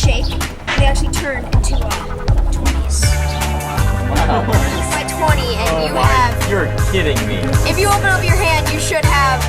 shake, and they actually turn into 20s. Wow. By 20, and you have... You're kidding me. If you open up your hand, you should have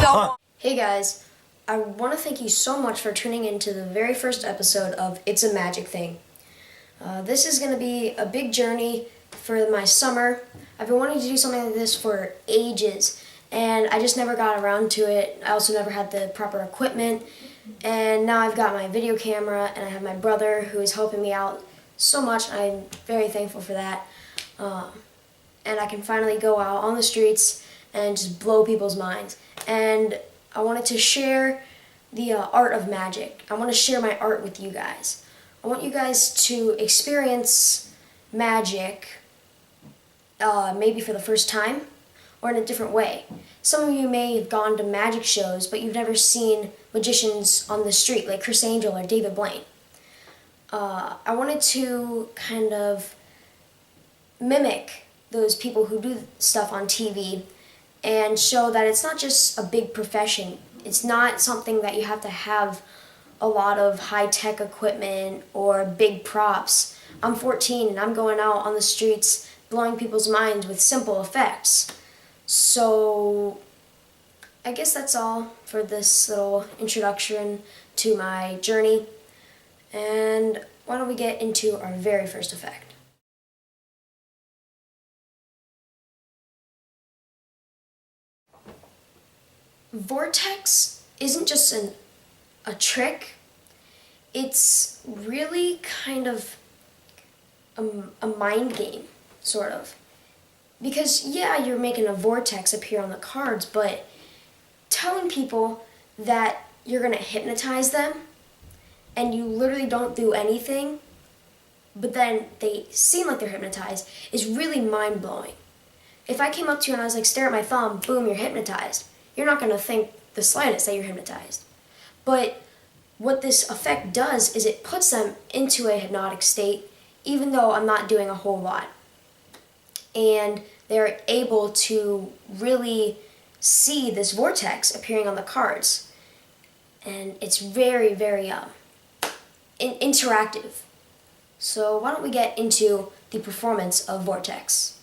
The Hey guys, I want to thank you so much for tuning in to the very first episode of It's a Magic Thing. This is going to be a big journey for my summer. I've been wanting to do something like this for ages, and I just never got around to it. I also never had the proper equipment, and now I've got my video camera, and I have my brother who is helping me out so much. I'm very thankful for that. And I can finally go out on the streets and just blow people's minds. And I wanted to share the art of magic. I want to share my art with you guys. I want you guys to experience magic maybe for the first time or in a different way. Some of you may have gone to magic shows, but you've never seen magicians on the street like Chris Angel or David Blaine. I wanted to kind of mimic those people who do stuff on TV and show that it's not just a big profession. It's not something that you have to have a lot of high-tech equipment or big props. I'm 14 and I'm going out on the streets blowing people's minds with simple effects. So I guess that's all for this little introduction to my journey. And why don't we get into our very first effect. Vortex isn't just a trick, it's really kind of a mind game, sort of. Because yeah, you're making a vortex appear on the cards, but telling people that you're gonna hypnotize them and you literally don't do anything, but then they seem like they're hypnotized, is really mind-blowing. If I came up to you and I was like, stare at my thumb, boom, you're hypnotized. You're not going to think the slightest that you're hypnotized. But what this effect does is it puts them into a hypnotic state, even though I'm not doing a whole lot. And they're able to really see this vortex appearing on the cards. And it's very, very interactive. So why don't we get into the performance of Vortex.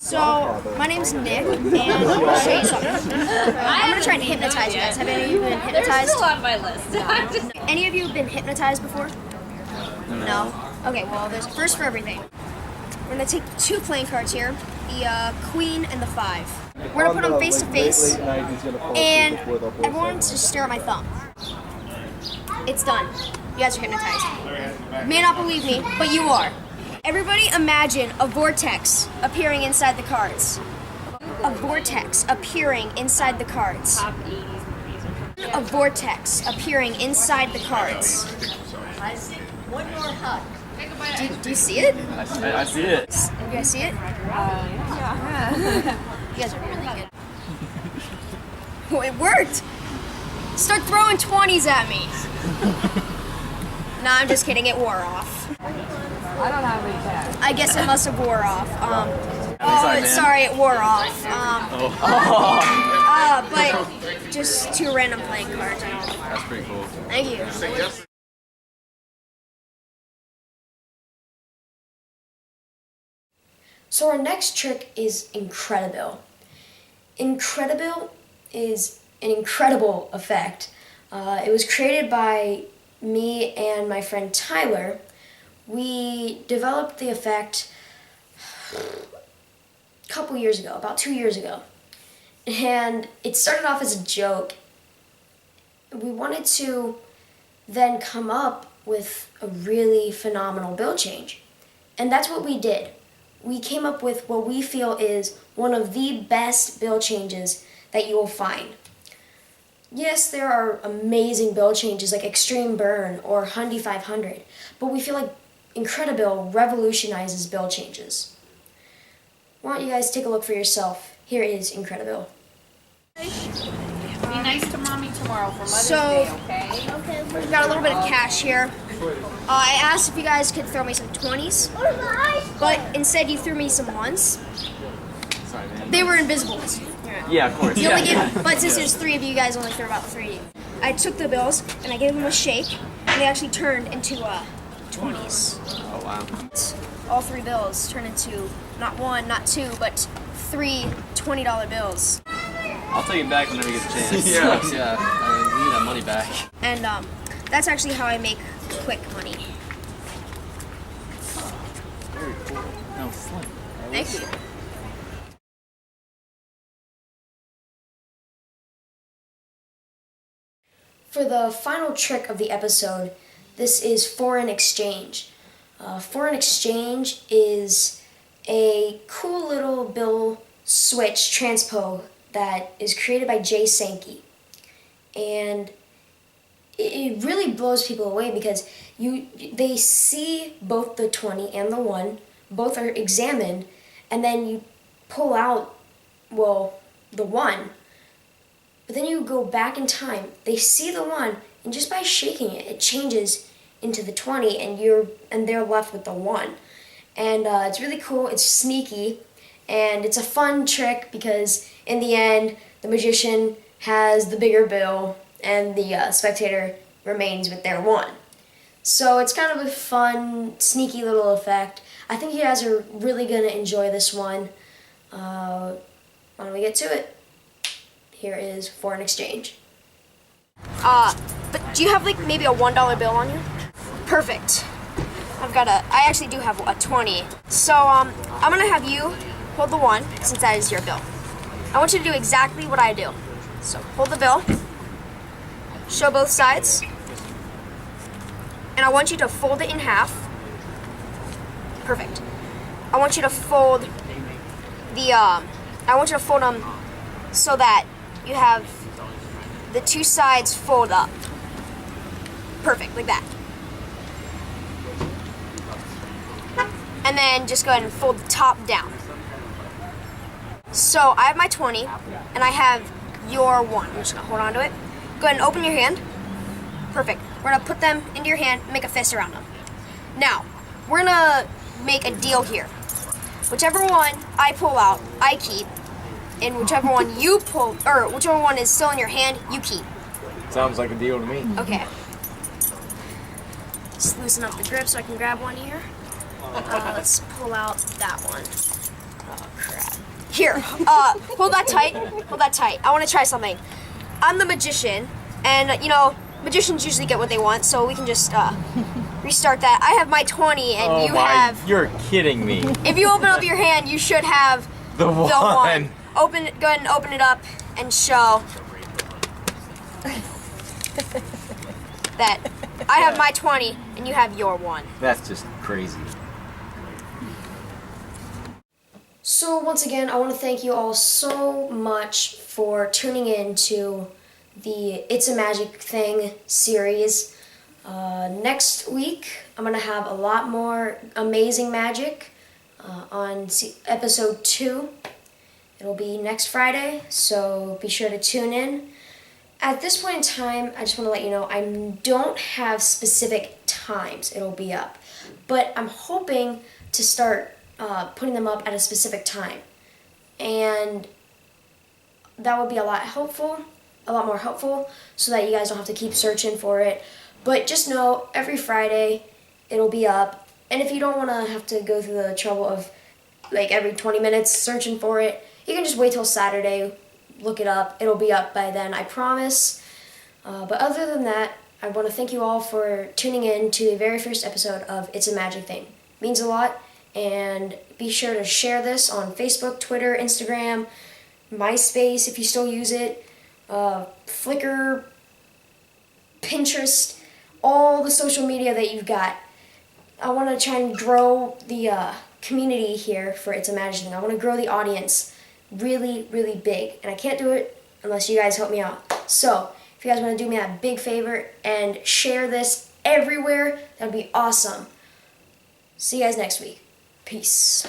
So, my name's Nick, and I'm going to show you something. I'm going to try and hypnotize you guys. Have any of you been hypnotized? They're still on my list. Any of you been hypnotized before? No? Okay, well, there's a first for everything. We're going to take 2 playing cards here, the Queen and the 5. We're going to put them face to face, and everyone just stare at my thumb. It's done. You guys are hypnotized. You may not believe me, but you are. Everybody imagine a vortex appearing inside the cards. A vortex appearing inside the cards. A vortex appearing inside the cards. One more hug. Do you see it? I see it. You guys see it? Yeah. You guys are really good. Oh, it worked! Start throwing 20s at me! Nah, I'm just kidding, it wore off. I don't have any cash. I guess it must have wore off. Sorry, man. Sorry, it wore off. But just 2 random playing cards. That's pretty cool. Thank you. So our next trick is Incredible. Incredible is an incredible effect. It was created by me and my friend Tyler. We developed the effect a couple years ago, about 2 years ago. And it started off as a joke. We wanted to then come up with a really phenomenal build change. And that's what we did. We came up with what we feel is one of the best build changes that you will find. Yes, there are amazing build changes like Extreme Burn or Hundy 500, but we feel like Incredible revolutionizes build changes. Why don't you guys take a look for yourself? Here is Incredible. Be nice to mommy tomorrow for Mother's So, Day, okay? we've got a little bit of cash here. I asked if you guys could throw me some 20s, but instead you threw me some 1s. Sorry, man. They were invisibles. Yeah, of course. But since there's 3 of you, guys only threw about 3. I took the bills and I gave them a shake, and and they actually turned into 20s. Oh, wow. All 3 bills turned into not 1, not 2, but 3 $20 bills. I'll take it back whenever you get the chance. Yeah. I mean, we need that money back. And that's actually how I make quick money. Very cool. No, slim. Thank you. For the final trick of the episode, this is foreign exchange. Foreign exchange is a cool little bill switch transpo that is created by Jay Sankey. And it really blows people away because they see both the 20 and the 1, both are examined, and then you pull out, well, the 1, but then you go back in time, they see the 1, and just by shaking it, it changes into the 20, and they're left with the 1. And it's really cool, it's sneaky, and it's a fun trick because in the end, the magician has the bigger bill, and the spectator remains with their 1. So it's kind of a fun, sneaky little effect. I think you guys are really going to enjoy this one. Why don't we get to it? Here is foreign exchange. But do you have like maybe a $1 bill on you? Perfect. I actually do have a 20. So I'm going to have you hold the 1 since that is your bill. I want you to do exactly what I do. So hold the bill, show both sides, and I want you to fold it in half. Perfect. I want you to fold them so that you have the 2 sides fold up. Perfect, like that. And then just go ahead and fold the top down. So I have my 20, and I have your 1. I'm just gonna hold on to it. Go ahead and open your hand. Perfect. We're gonna put them into your hand, make a fist around them. Now, we're gonna make a deal here. Whichever one I pull out, I keep, and whichever one you pull, or whichever one is still in your hand, you keep. Sounds like a deal to me. Okay. Just loosen up the grip so I can grab one here. Let's pull out that one. Oh, crap. Here, hold that tight. Hold that tight. I want to try something. I'm the magician, and, magicians usually get what they want, so we can just restart that. I have my 20, and have... You're kidding me. If you open up your hand, you should have The 1. Go ahead and open it up and show that I have my 20, and you have your 1. That's just crazy. So once again, I want to thank you all so much for tuning in to the It's a Magic Thing series. Next week, I'm going to have a lot more amazing magic on episode 2. It'll be next Friday, so be sure to tune in. At this point in time, I just want to let you know I don't have specific times it'll be up, but I'm hoping to start putting them up at a specific time, and that would be a lot more helpful, so that you guys don't have to keep searching for it. But just know every Friday it'll be up, and if you don't want to have to go through the trouble of like every 20 minutes searching for it, you can just wait till Saturday, look it up. It'll be up by then, I promise. But other than that, I want to thank you all for tuning in to the very first episode of It's a Magic Thing. It means a lot. And be sure to share this on Facebook, Twitter, Instagram, MySpace if you still use it, Flickr, Pinterest, all the social media that you've got. I want to try and grow the community here for It's a Magic Thing. I want to grow the audience really, really big. And I can't do it unless you guys help me out. So, if you guys want to do me that big favor and share this everywhere, that would be awesome. See you guys next week. Peace.